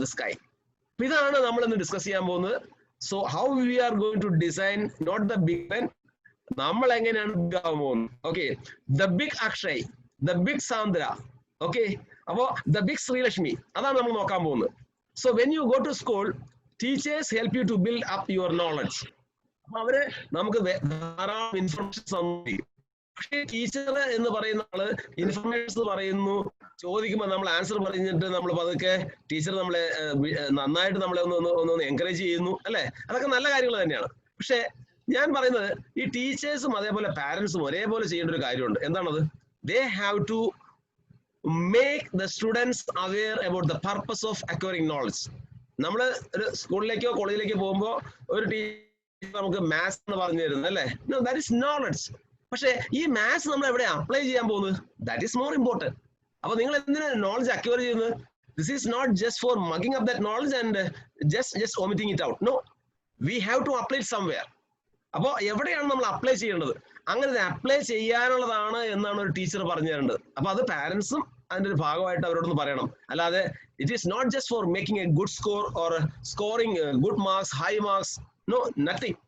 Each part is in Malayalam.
the sky. ഇതാണ് നമ്മൾ ഇന്ന് ഡിസ്കസ് ചെയ്യാൻ പോകുന്നത്. So how we are going to design not the big ban, നമ്മൾ എങ്ങനെയാണ് ബിഗ് ആവാൻ പോകുന്നത്. Okay, the big Akshay, the big Sandra, okay, അപ്പോ ദ ബിഗ് ശ്രീലക്ഷ്മി, അതാണ് നമ്മൾ നോക്കാൻ പോകുന്നത്. So when you go to school, teachers help you to build up your knowledge. അപ്പൊ അവര് നമുക്ക് ധാരാളം ഇൻഫർമേഷൻ തന്നിരിക്കും. പക്ഷേ ടീച്ചർ എന്ന് പറയുന്ന ആള് ഇൻഫർമേഷൻ പറയുന്നു, ചോദിക്കുമ്പോൾ നമ്മൾ ആൻസർ പറഞ്ഞിട്ട് നമ്മൾ പതുക്കെ ടീച്ചർ നമ്മളെ നന്നായിട്ട് നമ്മളെ ഒന്ന് എൻകറേജ് ചെയ്യുന്നു, അല്ലെ? അതൊക്കെ നല്ല കാര്യങ്ങൾ തന്നെയാണ്. പക്ഷെ ഞാൻ പറയുന്നത് ഈ ടീച്ചേഴ്സും അതേപോലെ പാരന്റ്സും ഒരേപോലെ ചെയ്യേണ്ട ഒരു കാര്യമുണ്ട്. എന്താണത്? They have to make the students aware about the purpose of acquiring knowledge. നമ്മൾ ഒരു സ്കൂളിലേക്കോ കോളേജിലേക്കോ പോകുമ്പോൾ ഒരു ടീച്ചർ നമുക്ക് മാത്സ് എന്ന് പറഞ്ഞു തരുന്നത്, അല്ലേ? No, that is knowledge. പക്ഷെ ഈ മാത്സ് നമ്മൾ എവിടെ അപ്ലൈ ചെയ്യാൻ പോകുന്നത്? That is more important. അപ്പൊ നിങ്ങൾ എന്തിനാണ് നോളജ് അക്വയർ ചെയ്യുന്നത്? This is not just for mugging up that knowledge and just vomiting it out. No, we have to apply somewhere. അപ്പോൾ എവിടെയാണ് നമ്മൾ അപ്ലൈ ചെയ്യേണ്ടത്? അങ്ങനെ അപ്ലൈ ചെയ്യാനുള്ളതാണ് എന്നാണ് ഒരു ടീച്ചർ പറഞ്ഞു തരേണ്ടത്. അപ്പൊ അത് പാരന്റ്സും അതിന്റെ ഒരു ഭാഗമായിട്ട് അവരോടൊന്ന് പറയണം. അല്ലാതെ it is not just for making a good score or scoring good marks, high marks, no, nothing.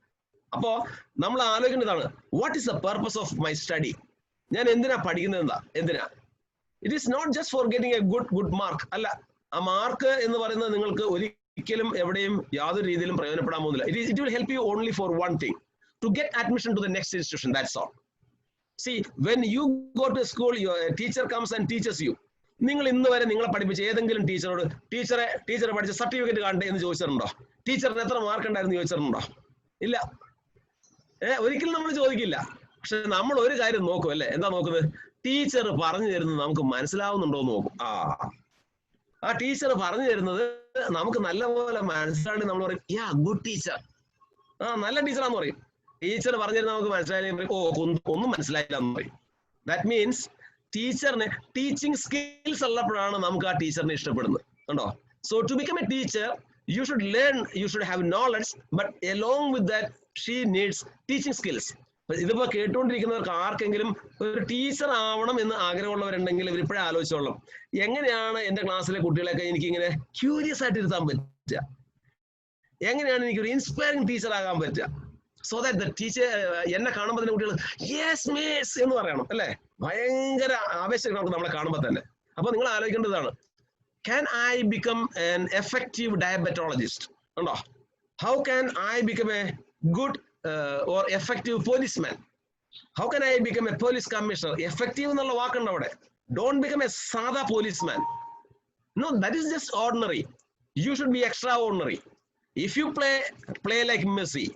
അപ്പോ നമ്മൾ ആലോചിക്കേണ്ടതാണ്, what is the purpose of my study? ഞാൻ എന്തിനാ പഠിക്കുന്നത്? എന്തിനാ? It is not just for getting a good mark. അല്ല, ആ മാർക്ക് എന്ന് പറയുന്നത് നിങ്ങൾക്ക് ഒരിക്കലും എവിടെയും യാതൊരു രീതിയിലും പ്രയോജനപ്പെടാൻ പോകുന്നില്ല. It will help you only for one thing, to get admission to the next institution. That's all. See, when you go to school, your teacher comes and teaches you. നിങ്ങൾ ഇന്ന് വരെ നിങ്ങളെ പഠിപ്പിച്ച ഏതെങ്കിലും ടീച്ചറോട് ടീച്ചറെ പഠിച്ച സർട്ടിഫിക്കറ്റ് കാണണ്ടേ എന്ന് ചോദിച്ചിട്ടുണ്ടോ? ടീച്ചറിന് എത്ര മാർക്ക് ഉണ്ടായിരുന്നു ചോദിച്ചിട്ടുണ്ടോ? ഇല്ല, ഒരിക്കലും നമ്മൾ ചോദിക്കില്ല. പക്ഷെ നമ്മൾ ഒരു കാര്യം നോക്കും, അല്ലെ? എന്താ നോക്കുന്നത്? ടീച്ചർ പറഞ്ഞു തരുന്നത് നമുക്ക് മനസ്സിലാവുന്നുണ്ടോ എന്ന് നോക്കും. ആ ടീച്ചർ പറഞ്ഞു തരുന്നത് നമുക്ക് നല്ലപോലെ മനസ്സിലാണ്ട് നമ്മൾ പറയും, യാ, ഗുഡ് ടീച്ചർ, നല്ല ടീച്ചറാന്ന് പറയും. ടീച്ചർ പറഞ്ഞു തരുന്നത് നമുക്ക് മനസ്സിലായില്ലെങ്കിൽ, ഒന്നും മനസ്സിലായില്ല എന്ന് പറയും. ദാറ്റ് മീൻസ് ടീച്ചറിന് ടീച്ചിങ് സ്കിൽസ് ഉള്ളപ്പോഴാണ് നമുക്ക് ആ ടീച്ചറിനെ ഇഷ്ടപ്പെടുന്നത്, കണ്ടോ? So to become a teacher, you should learn, you should have knowledge, but along with that she needs teaching skills. ഇതിപ്പോ കേട്ടുകൊണ്ടിരിക്കുന്നവർക്ക് ആർക്കെങ്കിലും ഒരു ടീച്ചർ ആവണം എന്ന് ആഗ്രഹമുള്ളവരുണ്ടെങ്കിൽ ഇവരിപ്പോഴേ ആലോചിച്ചോളാം, എങ്ങനെയാണ് എന്റെ ക്ലാസ്സിലെ കുട്ടികളെയൊക്കെ എനിക്ക് ഇങ്ങനെ ക്യൂരിയസ് ആയിട്ട് ഇരുത്താൻ പറ്റുക, എങ്ങനെയാണ് എനിക്ക് ഒരു ഇൻസ്പയറിംഗ് ടീച്ചർ ആകാൻ പറ്റുക, സോ ദാറ്റ് ദ ടീച്ചർ എന്നെ കാണുമ്പോൾ തന്നെ കുട്ടികൾ യെസ് മിസ് എന്ന് പറയണം, അല്ലെ? ഭയങ്കര ആവേശം നമുക്ക് നമ്മളെ കാണുമ്പോൾ തന്നെ. അപ്പൊ നിങ്ങൾ ആലോചിക്കേണ്ടതാണ്, can I become an effective diabetologist? No. How can I become a good or effective policeman? How can I become a police commissioner? Effective ennulla vaakunda avade. Don't become a sada policeman. No, that is just ordinary. You should be extraordinary. If you play like Messi,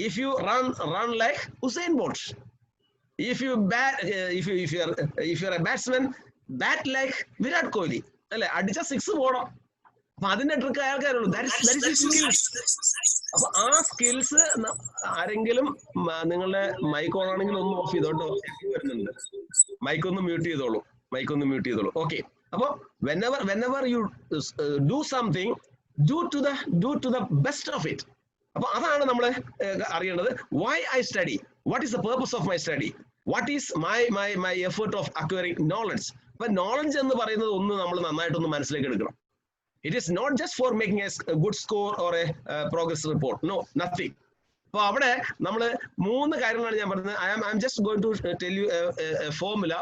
if you run like Usain Bolt, if you are a batsman, bat like Virat Kohli. അല്ലെ? അടിച്ച 6 പോണം. അപ്പൊ അതിന്റെ ട്രിക്ക് അയാൾക്കാരുള്ളൂ. അപ്പൊ ആ സ്കിൽസ് ആരെങ്കിലും, നിങ്ങളുടെ മൈക്ക് ഓൺ ആണെങ്കിൽ ഒന്ന് ഓഫ് ചെയ്തോട്ടോ, വരുന്നുണ്ട്. മൈക്ക് ഒന്ന് മ്യൂട്ട് ചെയ്തോളൂ. ഓക്കെ. അപ്പൊ whenever you do something, do to the best of it. അപ്പൊ അതാണ് നമ്മൾ അറിയേണ്ടത്. Why I study? What is the purpose of my study? What is my effort of acquiring knowledge? അപ്പൊ നോളജ് എന്ന് പറയുന്നത് ഒന്ന് നമ്മൾ നന്നായിട്ടൊന്ന് മനസ്സിലേക്ക് എടുക്കണം. It is not just for making a good score or a progress report. No, nothing. അപ്പൊ അവിടെ നമ്മൾ 3 കാര്യങ്ങളാണ് ഞാൻ പറഞ്ഞത്. I am just going to tell you a formula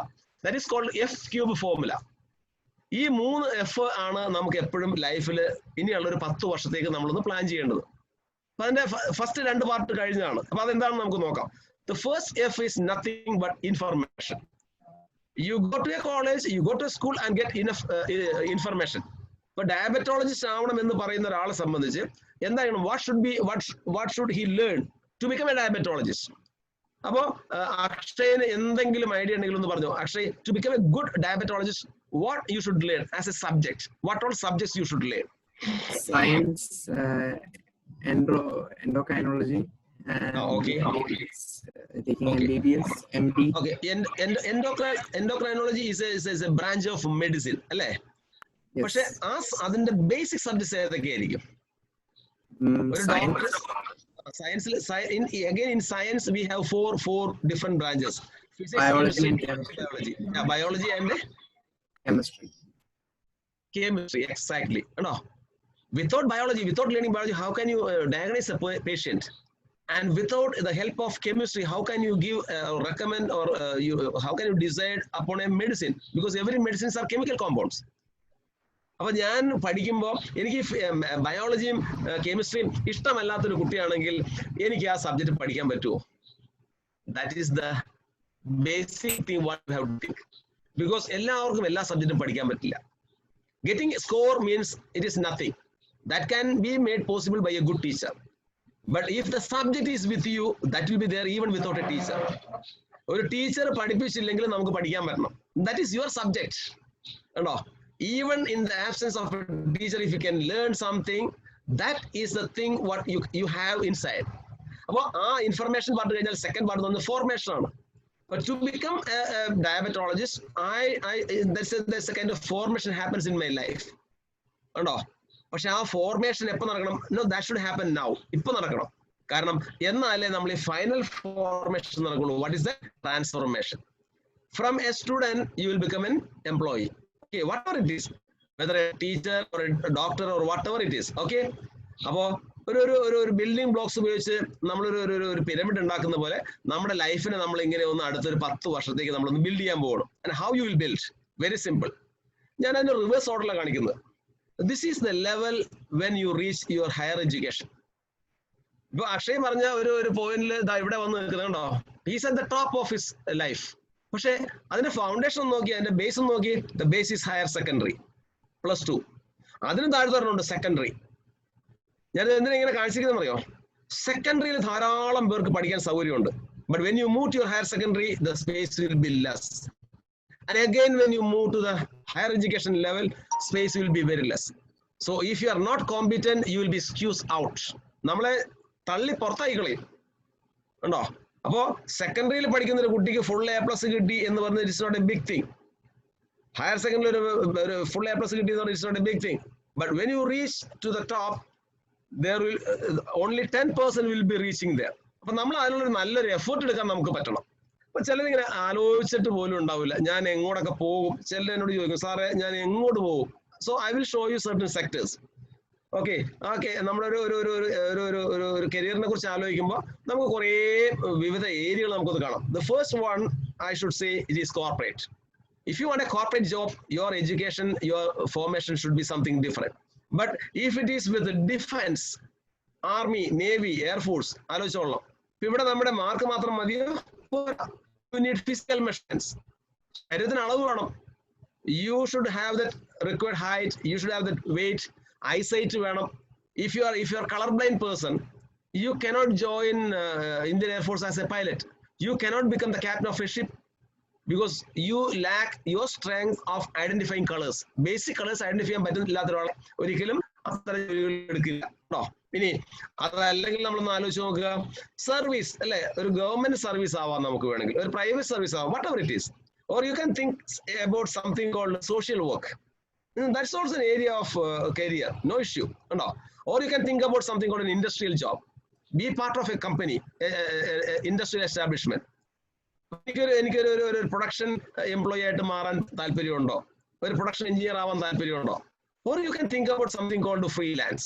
that is called F³ formula. ഈ 3 F ആണ് നമുക്ക് എപ്പോഴും ലൈഫിൽ ഇനിയുള്ള ഒരു 10 വർഷത്തേക്ക് നമ്മളൊന്ന് പ്ലാൻ ചെയ്യേണ്ടത്. അപ്പൊ അതിന്റെ ഫസ്റ്റ് 2 പാർട്ട് കഴിഞ്ഞതാണ്. അപ്പൊ അതെന്താണെന്ന് നമുക്ക് നോക്കാം. The first F is nothing but information. You go to a college, you go to a school and get enough information. But diabetologist ആവണം എന്ന് പറയുന്ന ഒരാളെ സംബന്ധിച്ച് എന്താണ്, what should he learn to become a diabetologist? അപ്പോ അക്ഷയന് എന്തെങ്കിലും ഐഡിയ ഉണ്ടെങ്കിൽ ഒന്ന് പറഞ്ഞു. Akshay, to become a good diabetologist, what you should learn as a subject? What all subjects you should learn? Science, endocrinology. Okay. Taking MBBS, MD. Okay. Endocrinology is a branch of medicine, അല്ലേ? പക്ഷെ അതിന്റെ ബേസിക് സബ്ജക്ട്സ് ഏതൊക്കെയായിരിക്കും? Again in science we have four different branches: physics, biology and chemistry. Exactly. No. Without biology, without learning biology, how can you diagnose a patient? And without the help of chemistry, how can you give, recommend, or how can you decide upon a medicine? Because every medicines are chemical compounds. അപ്പോൾ ഞാൻ പഠിക്കുമ്പോൾ എനിക്ക് ബയോളജിയും കെമിസ്ട്രിയും ഇഷ്ടമല്ലാത്തൊരു കുട്ടിയാണെങ്കിൽ എനിക്ക് ആ സബ്ജക്ട് പഠിക്കാൻ പറ്റുമോ? That is the basic thing what you have to think. Because എല്ലാവർക്കും എല്ലാ സബ്ജക്റ്റും പഠിക്കാൻ പറ്റില്ല. Getting score means it is nothing. That can be made possible by a good teacher. But if the subject is with you, that will be there even without a teacher. ഒരു ടീച്ചർ പഠിപ്പിച്ചില്ലെങ്കിൽ നമുക്ക് പഠിക്കാൻ പറ്റണം. That is your subject. കണ്ടോ? Even in the absence of a teacher, if you can learn something, that is the thing what you have inside. അപ്പോൾ ആ ഇൻഫർമേഷൻ പാർട്ട് കഴിഞ്ഞാൽ സെക്കൻഡ് പാർട്ട് വന്ന് ഫോർമേഷൻ ആണ്. But to become a diabetologist, there's a kind of formation happens in my life. കണ്ടോ? പക്ഷെ ആ ഫോർമേഷൻ എപ്പോൾ നടക്കണം? No, that should happen now. ഇപ്പൊ നടക്കണം. കാരണം എന്നാലേ നമ്മൾ ഈ ഫൈനൽ ഫോർമേഷൻ നടക്കുള്ളൂ. What is the transformation? From a student you will become an employee. Okay, whatever it is, whether a teacher or a doctor or whatever it is. Okay, അപ്പോ ഒരു ബിൽഡിംഗ് ബ്ലോക്സ് ഉപയോഗിച്ച് നമ്മളൊരു പിരമിഡ് ഉണ്ടാക്കുന്ന പോലെ നമ്മുടെ ലൈഫിനെ നമ്മൾ ഇങ്ങനെ ഒന്ന് അടുത്തൊരു 10 വർഷത്തേക്ക് നമ്മളൊന്ന് ബിൽഡ് ചെയ്യാൻ പോകണം. And how you will build? Very simple. ഞാൻ അതിന്റെ റിവേഴ്സ് ഓർഡറിലാണ് കാണിക്കുന്നത്. This is the level when you reach your higher education. ഇപ്പൊ അക്ഷയ് പറഞ്ഞ ഒരു പോയിന്റിൽ ഇവിടെ വന്ന് നിൽക്കുന്നുണ്ടോ? He's at the top of his life. പക്ഷെ അതിന്റെ ഫൗണ്ടേഷൻ നോക്കി, അതിന്റെ ബേസ് നോക്കി. The base is higher secondary, +2. അതിന് താഴെ പറഞ്ഞുണ്ട് സെക്കൻഡറി. ഞാൻ എന്തിനാ ഇങ്ങനെ കാണിച്ചിരിക്കുന്നത് അറിയോ? സെക്കൻഡറിയിൽ ധാരാളം പേർക്ക് പഠിക്കാൻ സൗകര്യമുണ്ട്. But when you move to your higher secondary, the space will be less. And again, when you move to the higher education level, space will be very less. So if you are not competent, you will be squeezed out. നമ്മളെ തള്ളി പുറത്തായി കളയും. ഉണ്ടോ? അപ്പോ സെക്കൻഡറിയിൽ പഠിക്കുന്ന ഒരു കുട്ടിക്ക് ഫുൾ A+ കിട്ടി എന്ന് പറഞ്ഞാൽ it's not a big thing. Higher സെക്കൻഡറിയിൽ ഒരു ഫുൾ A+ കിട്ടി എന്ന് പറഞ്ഞാൽ it's not a big thing. But when you reach to the top, there will only 10% will be reaching there. അപ്പൊ നമ്മൾ അതിനുള്ളൊരു നല്ലൊരു എഫേർട്ട് എടുക്കാൻ നമുക്ക് പറ്റണം. അപ്പൊ ചിലരിങ്ങനെ ആലോചിച്ചിട്ട് പോലും ഉണ്ടാവില്ല ഞാൻ എങ്ങോട്ടൊക്കെ പോകും. ചിലർ എന്നോട് ചോദിക്കും, സാറേ ഞാൻ എങ്ങോട്ട് പോകും? So I will show you certain sectors. Okay, നമ്മുടെ ഒരു കരിയറിനെ കുറിച്ച് ആലോചിക്കുമ്പോൾ നമുക്ക് കുറേ വിവിധ ഏരിയകൾ നമുക്കത് കാണാം. The first one I should say it is corporate. If you want a corporate job, your education, your formation should be something different. But if it is with the defense, army, navy, air force, ആലോചിച്ചോളണം. ഇവിടെ നമ്മുടെ മാർക്ക് മാത്രം മതിയോ? You need physical measurements. ശരീരത്തിന് അളവ് വേണം. You should have that required height. You should have that weight. Eyesight വേണം. If you are colorblind person, you cannot join Indian Air Force as a pilot. You cannot become the captain of a ship because you lack your strength of identifying colors. Basic colors identify ചെയ്യാൻ പറ്റുന്നില്ലാത്ത ഒരാളെ ഒരിക്കലും അത്തരം ജോലികൾ എടുക്കില്ല. കേട്ടോ? ഇനി അതല്ലെങ്കിൽ നമ്മളൊന്ന് ആലോചിച്ച് നോക്കുക. സർവീസ് അല്ലെ, ഒരു ഗവൺമെന്റ് സർവീസ് ആവാം, നമുക്ക് വേണമെങ്കിൽ ഒരു പ്രൈവറ്റ് സർവീസ് ആവാം, what ever it is. Or you can think about something called social work. That's also an area of career, no issue. No. Or you can think about something called an industrial job. Be part of a company, industrial establishment. എനിക്കൊരു പ്രൊഡക്ഷൻ എംപ്ലോയി ആയിട്ട് മാറാൻ താല്പര്യമുണ്ടോ? ഒരു പ്രൊഡക്ഷൻ എഞ്ചിനീയർ ആവാൻ താല്പര്യമുണ്ടോ? Or you can think about something called freelance.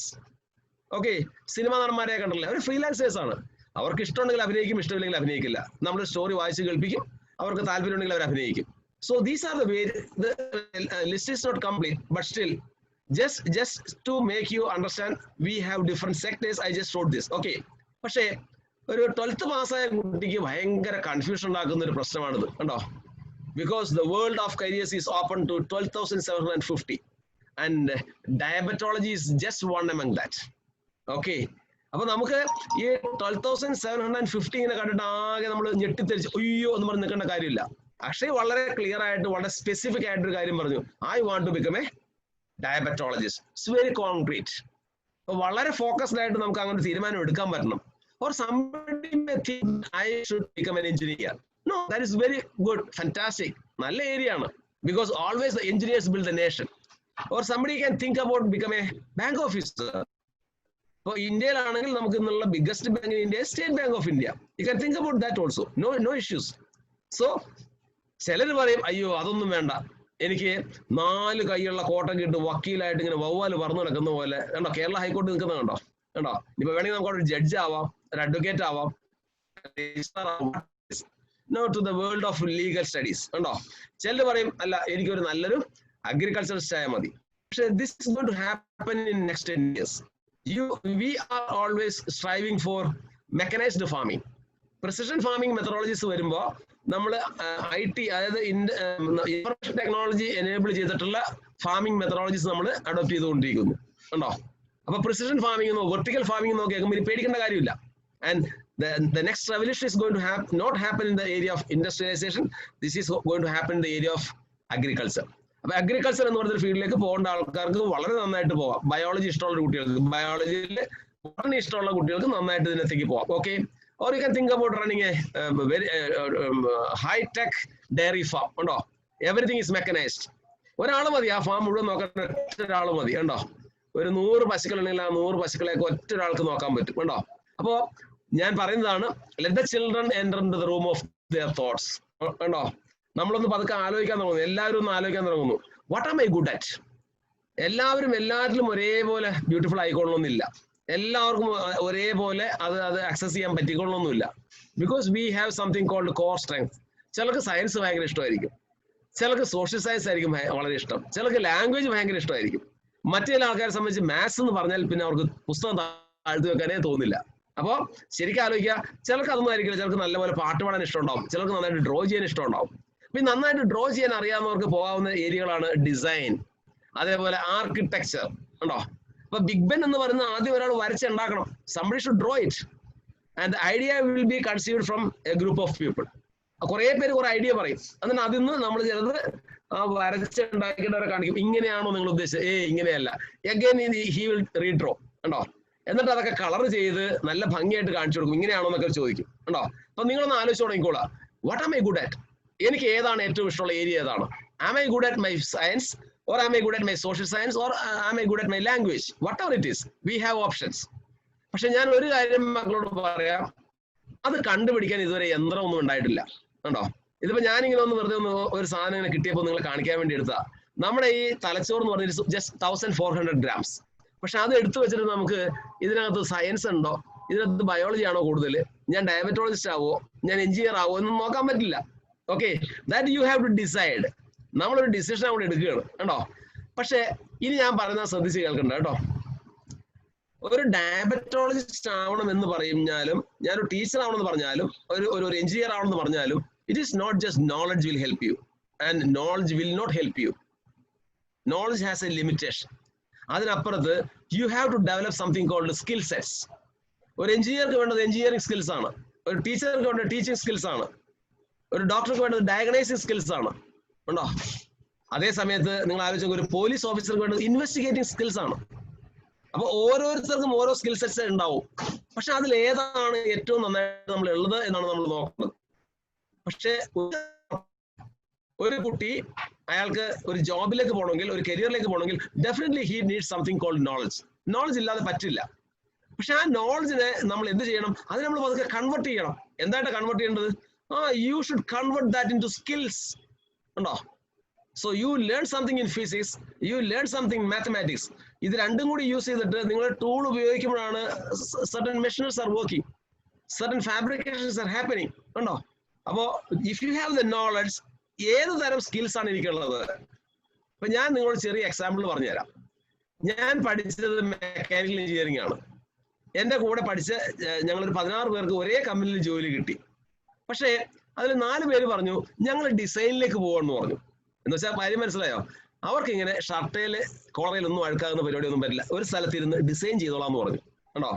Okay, cinema നടന്മാരെ കണ്ടല്ലേ, അവർ ഫ്രീലാൻസേഴ്സ് ആണ്. അവർക്ക് ഇഷ്ടമുണ്ടെങ്കിൽ അഭിനയിക്കും, ഇഷ്ടമില്ലെങ്കിൽ അഭിനയിക്കില്ല. നമ്മൾ സ്റ്റോറി വായിച്ച് കേൾപ്പിക്കും, അവർക്ക് താല്പര്യമുണ്ടെങ്കിൽ അവർ അഭിനയിക്കും. So these are the way. The list is not complete, but still, just to make you understand, we have different sectors. I just wrote this. Okay, പക്ഷേ ഒരു 12th പാസ്സായ കുട്ടിക്ക് ഭയങ്കര കൺഫ്യൂഷൻ ഉണ്ടാക്കുന്ന ഒരു പ്രശ്നമാണിത്, കണ്ടോ? Because the world of careers is open to 12,750 and diabetology is just one among that. Okay, അപ്പൊ നമുക്ക് ഈ 12,750 ഇങ്ങനെ കണ്ടിട്ട് ആകെ നമ്മൾ ഞെട്ടിത്തെരിച്ച് അയ്യോ എന്ന് പറഞ്ഞ് നിൽക്കേണ്ട കാര്യമില്ല. അക്ഷയ് വളരെ ക്ലിയർ ആയിട്ട് വളരെ സ്പെസിഫിക് ആയിട്ടൊരു കാര്യം പറഞ്ഞു. I want to become a diabetologist. It's very concrete. അപ്പൊ വളരെ ഫോക്കസ്ഡ് ആയിട്ട് നമുക്ക് അങ്ങനെ തീരുമാനം എടുക്കാൻ പറ്റണം. Or somebody may think I should become an engineer. No, that is very good, fantastic. നല്ല ഏരിയ ആണ്. Because always the engineers build the nation. Or somebody can think about become a bank officer. ഇപ്പോൾ ഇന്ത്യയിലാണെങ്കിൽ നമുക്ക് ഇന്നുള്ള biggest bank in India State Bank of India. You can think about that also. No issues. So ചിലർ പറയും അയ്യോ അതൊന്നും വേണ്ട, എനിക്ക് 4 കൈയുള്ള കോട്ടൊക്കെ ഇട്ട് വക്കീലായിട്ട് ഇങ്ങനെ വവ്വാല് പറന്നു നടക്കുന്ന പോലെ കണ്ടോ, കേരള ഹൈക്കോടതി നിൽക്കുന്നത് കണ്ടോ. ഇപ്പൊ വേണമെങ്കിൽ നമുക്ക് ഒരു ജഡ്ജ് ആവാം, ഒരു അഡ്വക്കേറ്റ് ആവാം. No to the world of legal studies. കണ്ടോ, ചിലർ പറയും അല്ല എനിക്കൊരു നല്ലൊരു അഗ്രികൾച്ചറിസ്റ്റ് ആയാൽ മതി. പക്ഷെ this is going to happen in next 10 years. We are always striving for mechanized farming. Precision farming methodologies വരുമ്പോൾ നമ്മൾ IT, അതായത് ഇൻഫർമേഷൻ ടെക്നോളജി എനേബിൾ ചെയ്തിട്ടുള്ള ഫാമിംഗ് മെത്തഡോളജീസ് നമ്മൾ അഡോപ്റ്റ് ചെയ്തുകൊണ്ടിരിക്കുന്നു. കണ്ടോ, അപ്പൊ പ്രിസിഷൻ ഫാമിംഗ് വെർട്ടിക്കൽ ഫാമിംഗ് എന്നൊക്കെ കേൾക്കുമ്പോൾ ഇനി പേടിക്കേണ്ട കാര്യമില്ല. And the next revolution is going to not happen in the area of industrialization. This is going to happen in the area of agriculture. അപ്പൊ അഗ്രികൾച്ചർ എന്ന് പറഞ്ഞൊരു ഫീൽഡിലേക്ക് പോകേണ്ട ആൾക്കാർക്ക് വളരെ നന്നായിട്ട് പോവാം. ബയോളജി ഇഷ്ടമുള്ള കുട്ടികൾക്ക്, ബയോളജിയിൽ ബോട്ടണി ഇഷ്ടമുള്ള കുട്ടികൾക്ക് നന്നായിട്ട് ഇതിനകത്തേക്ക് പോവാം. Okay, or you can think about running a very high tech dairy farm. ഉണ്ടോ, everything is mechanized. ഒരാൾ മതി ആ ഫാം മുഴുവൻ നോക്കാൻ, ഒറ്റൊരാൾ മതി. ഉണ്ടോ, ഒരു 100 പശുക്കളുണ്ടെങ്കിൽ ആ 100 പശുക്കളെയൊക്കെ ഒറ്റൊരാൾക്ക് നോക്കാൻ പറ്റും. ഉണ്ടോ, അപ്പോ ഞാൻ പറയുന്നതാണ്, let the children enter into the room of their thoughts. ഉണ്ടോ, നമ്മളൊന്ന് പതുക്കെ ആലോചിക്കാൻ തുടങ്ങുന്നു, എല്ലാവരും ഒന്ന് ആലോചിക്കാൻ തുടങ്ങുന്നു. What am I good at? എല്ലാവരും എല്ലാറ്റിലും ഒരേപോലെ ബ്യൂട്ടിഫുൾ ആയിക്കൊള്ളണമെന്നില്ല, എല്ലാവർക്കും ഒരേപോലെ അത് ആക്സസ് ചെയ്യാൻ പറ്റിക്കൊള്ളണമെന്നില്ല. Because we have something called core strength. ചിലർക്ക് സയൻസ് ഭയങ്കര ഇഷ്ടമായിരിക്കും, ചിലർക്ക് സോഷ്യൽ സയൻസ് ആയിരിക്കും വളരെ ഇഷ്ടം, ചിലർക്ക് ലാംഗ്വേജ് ഭയങ്കര ഇഷ്ടമായിരിക്കും. മറ്റു ചില ആൾക്കാരെ സംബന്ധിച്ച് മാത്സ് എന്ന് പറഞ്ഞാൽ പിന്നെ അവർക്ക് പുസ്തകം താഴ്ത്തി വെക്കാനേ തോന്നില്ല. അപ്പോൾ ശരിക്കും ആലോചിക്കുക, ചിലർക്ക് അതൊന്നും ആയിരിക്കില്ല. ചിലർക്ക് നല്ലപോലെ പാട്ട് പാടാൻ ഇഷ്ടമുണ്ടാവും, ചിലർക്ക് നന്നായിട്ട് ഡ്രോ ചെയ്യാൻ ഇഷ്ടമുണ്ടാവും. പിന്നെ നന്നായിട്ട് ഡ്രോ ചെയ്യാൻ അറിയാവുന്നവർക്ക് പോകാവുന്ന ഏരിയകളാണ് ഡിസൈൻ, അതേപോലെ ആർക്കിടെക്ചർ. ഉണ്ടോ, അപ്പൊ ബിഗ് ബെൻ എന്ന് പറയുന്നത് ആദ്യം ഒരാൾ വരച്ചുണ്ടാക്കണം. somebody should draw it and the idea will be conceived from a group of people. കുറെ പേര് കുറെ ഐഡിയ പറയും, എന്നിട്ട് അതിൽ നിന്ന് നമ്മൾ ചിലത് വരച്ചുണ്ടാക്കിയവരെ കാണിക്കും. ഇങ്ങനെയാണോ നിങ്ങൾ ഉദ്ദേശിച്ചത്? ഇങ്ങനെയല്ല. again he will redraw. ഉണ്ടോ, എന്നിട്ട് അതൊക്കെ കളർ ചെയ്ത് നല്ല ഭംഗിയായിട്ട് കാണിച്ചു കൊടുക്കും. ഇങ്ങനെയാണോ എന്നൊക്കെ ചോദിക്കും. ഉണ്ടോ, അപ്പൊ നിങ്ങളൊന്ന് ആലോചിച്ച് തുടങ്ങിക്കോളാം, what am I good at? എനിക്ക് ഏതാണ് ഏറ്റവും ഇഷ്ടമുള്ള ഏരിയ ഏതാണ്? Am I good at my science, or am I good at my social science, or am I good at my language? Whatever it is, we have options. പക്ഷെ ഞാൻ ഒരു കാര്യം മക്കളോട് പറയാം, അത് കണ്ടുപിടിക്കാൻ ഇതുവരെ യന്ത്രമൊന്നും ഉണ്ടായിട്ടില്ല. കണ്ടോ, ഇതിപ്പോ ഞാനിങ്ങനെ ഒന്ന് വെറുതെ ഒരു സാധനം ഇങ്ങനെ കിട്ടിയപ്പോൾ നിങ്ങളെ കാണിക്കാൻ വേണ്ടി എടുത്താ. നമ്മുടെ ഈ തലച്ചോറ് എന്ന് പറഞ്ഞിട്ട് ജസ്റ്റ് 1400 grams. പക്ഷെ അത് എടുത്തു വെച്ചിട്ട് നമുക്ക് ഇതിനകത്ത് സയൻസ് ഉണ്ടോ, ഇതിനകത്ത് ബയോളജി ആണോ കൂടുതൽ, ഞാൻ ഡയബറ്റോളജിസ്റ്റ് ആവോ, ഞാൻ എഞ്ചിനീയർ ആവോ എന്നും നോക്കാൻ പറ്റില്ല. Okay, that you have to decide. നമ്മളൊരു ഡിസിഷൻ അവിടെ എടുക്കുകയാണ്. കണ്ടോ, പക്ഷെ ഇനി ഞാൻ പറയുന്നത് ശ്രദ്ധിച്ച് കേൾക്കണ്ട കേട്ടോ. ഒരു ഡയബറ്റോളജിസ്റ്റ് ആവണം എന്ന് പറഞ്ഞാലും, ഞാനൊരു ടീച്ചർ ആവണമെന്ന് പറഞ്ഞാലും, ഒരു എഞ്ചിനീയർ ആവണമെന്ന് പറഞ്ഞാലും, it is not just knowledge will help you and knowledge will not help you. Knowledge has a limitation. അതിനപ്പുറത്ത് you have to develop something called skill sets. ഒരു എഞ്ചിനീയർക്ക് വേണ്ടത് എഞ്ചിനീയറിംഗ് സ്കിൽസ് ആണ്, ഒരു ടീച്ചർക്ക് വേണ്ടത് ടീച്ചിങ് സ്കിൽസ് ആണ്, ഒരു ഡോക്ടർക്ക് വേണ്ടത് ഡയഗ്നൈസിങ് സ്കിൽസ് ആണ്. ഉണ്ടോ, അതേ സമയത്ത് നിങ്ങൾ ആലോചിച്ച ഒരു പോലീസ് ഓഫീസർക്ക് വേണ്ടത് ഇൻവെസ്റ്റിഗേറ്റിംഗ് സ്കിൽസ് ആണ്. അപ്പൊ ഓരോരുത്തർക്കും ഓരോ സ്കിൽ സെറ്റ്സ് ഉണ്ടാവും. പക്ഷെ അതിൽ ഏതാണ് ഏറ്റവും നന്നായിട്ട് നമ്മൾ ഉള്ളത് എന്നാണ് നമ്മൾ നോക്കുന്നത്. പക്ഷെ ഒരു കുട്ടി അയാൾക്ക് ഒരു ജോബിലേക്ക് പോകണമെങ്കിൽ, ഒരു കരിയറിലേക്ക് പോകണമെങ്കിൽ definitely he needs something called knowledge. Knowledge ഇല്ലാതെ പറ്റില്ല. പക്ഷെ ആ നോളജിനെ നമ്മൾ എന്ത് ചെയ്യണം? അത് നമ്മൾ പതുക്കെ കൺവേർട്ട് ചെയ്യണം. എന്തായിട്ട് കൺവേർട്ട് ചെയ്യേണ്ടത്? You should convert that into skills. ഉണ്ടോ, so you learn something in physics, you learn something mathematics. ഇത് രണ്ടും കൂടി യൂസ് ചെയ്തിട്ട് നിങ്ങൾ ടൂൾ ഉപയോഗിക്കുമ്പോഴാണ് certain machines are working, certain fabrications are happening. ഉണ്ടോ, അപ്പോ if you have the knowledge, ഏത് തരം സ്കിൽസ് ആണ് എനിക്കുള്ളത്? അപ്പൊ ഞാൻ നിങ്ങളോട് ചെറിയ എക്സാമ്പിൾ പറഞ്ഞുതരാം. ഞാൻ പഠിച്ചത് മെക്കാനിക്കൽ എഞ്ചിനീയറിംഗ് ആണ്. എന്റെ കൂടെ പഠിച്ച ഞങ്ങളൊരു 16 പേർക്ക് ഒരേ കമ്പനിയിൽ ജോലി കിട്ടി. പക്ഷേ അതിൽ 4 പേര് പറഞ്ഞു ഞങ്ങൾ ഡിസൈനിലേക്ക് പോകാമെന്ന് പറഞ്ഞു. എന്ന് വെച്ചാൽ കാര്യം മനസ്സിലായോ? അവർക്ക് ഇങ്ങനെ ഷർട്ടയില് കോളറയിലൊന്നും അഴുക്കാകുന്ന പരിപാടിയൊന്നും പറ്റില്ല, ഒരു സ്ഥലത്തിരുന്ന് ഡിസൈൻ ചെയ്തോളാം എന്ന് പറഞ്ഞു. കണ്ടോ,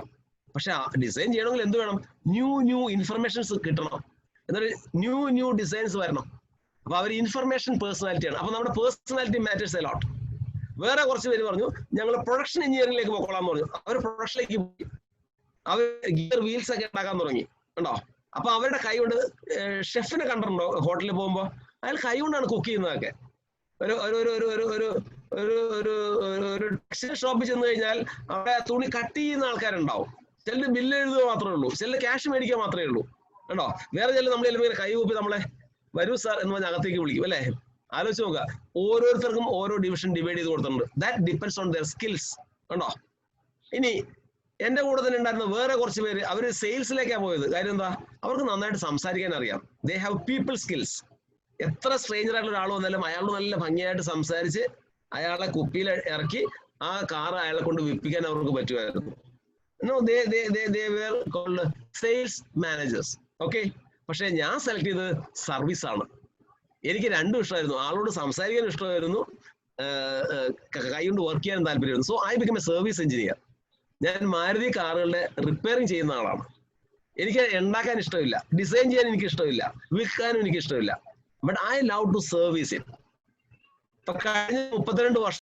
പക്ഷെ ഡിസൈൻ ചെയ്യണമെങ്കിൽ എന്ത് വേണം? ന്യൂ ഇൻഫർമേഷൻസ് കിട്ടണം, എന്നിട്ട് ന്യൂ ഡിസൈൻസ് വരണം. അപ്പൊ അവർ ഇൻഫർമേഷൻ പേഴ്സണാലിറ്റിയാണ്. അപ്പൊ നമ്മുടെ പേഴ്സണാലിറ്റി മാറ്റേഴ്സ് എ ലോട്ട്. വേറെ കുറച്ച് പേര് പറഞ്ഞു ഞങ്ങൾ പ്രൊഡക്ഷൻ എഞ്ചിനീയറിംഗിലേക്ക് പോകോളാന്ന് പറഞ്ഞു. അവർ പ്രൊഡക്ഷനിലേക്ക് പോയി, അവർ ഗിയർ വീൽസ് ഒക്കെ ഉണ്ടാക്കാൻ തുടങ്ങി. കണ്ടോ, അപ്പൊ അവരുടെ കൈ കൊണ്ട്, ഷെഫിനെ കണ്ടിട്ടുണ്ടോ ഹോട്ടലിൽ പോകുമ്പോ? അയാൾ കൈ കൊണ്ടാണ് കുക്ക് ചെയ്യുന്നതൊക്കെ. ഒരു ടെക്സ്റ്റൈൽ ഷോപ്പിൽ ചെന്ന് കഴിഞ്ഞാൽ അവിടെ തുണി കട്ട് ചെയ്യുന്ന ആൾക്കാരുണ്ടാവും. ചിലർ ബില്ല് എഴുതുക മാത്രമേ ഉള്ളൂ, ചിലർ ക്യാഷ് മേടിക്കുക മാത്രമേ ഉള്ളൂ. കണ്ടോ, വേറെ ചില നമ്മൾ ചിലപ്പോൾ കൈ കൂപ്പി നമ്മളെ വരൂ സാർ എന്ന് പറഞ്ഞാൽ അകത്തേക്ക് വിളിക്കും അല്ലേ. ആലോചിച്ച് നോക്കുക, ഓരോരുത്തർക്കും ഓരോ ഡിവിഷൻ ഡിവൈഡ് ചെയ്ത് കൊടുത്തിട്ടുണ്ട്. That depends on their skills. കണ്ടോ? ഇനി എന്റെ കൂടെ തന്നെ ഉണ്ടായിരുന്ന വേറെ കുറച്ച് പേര് അവര് സെയിൽസിലേക്കാണ് പോയത്. കാര്യം എന്താ? അവർക്ക് നന്നായിട്ട് സംസാരിക്കാൻ അറിയാം. They have people skills. എത്ര സ്ട്രേഞ്ചർ ആയിട്ടുള്ള ഒരാൾ വന്നാലും അയാളോട് നല്ല ഭംഗിയായിട്ട് സംസാരിച്ച് അയാളെ കുപ്പിയിൽ ഇറക്കി ആ കാർ അയാളെ കൊണ്ട് വിൽപ്പിക്കാൻ അവർക്ക് പറ്റുമായിരുന്നു. they were called sales managers. Okay, പക്ഷെ ഞാൻ സെലക്ട് ചെയ്തത് സർവീസ് ആണ്. എനിക്ക് രണ്ടും ഇഷ്ടമായിരുന്നു. ആളോട് സംസാരിക്കാൻ ഇഷ്ടമായിരുന്നു, കൈകൊണ്ട് വർക്ക് ചെയ്യാൻ താല്പര്യമായിരുന്നു. So I become a service engineer. ഞാൻ മാരുതി കാറുകളുടെ റിപ്പയറിംഗ് ചെയ്യുന്ന ആളാണ്. എനിക്ക് ഉണ്ടാക്കാൻ ഇഷ്ടമില്ല, ഡിസൈൻ ചെയ്യാൻ എനിക്ക് ഇഷ്ടമില്ല, വിൽക്കാനും എനിക്ക് ഇഷ്ടമില്ല. But I love to service it. ഇപ്പൊ കഴിഞ്ഞ 32 വർഷം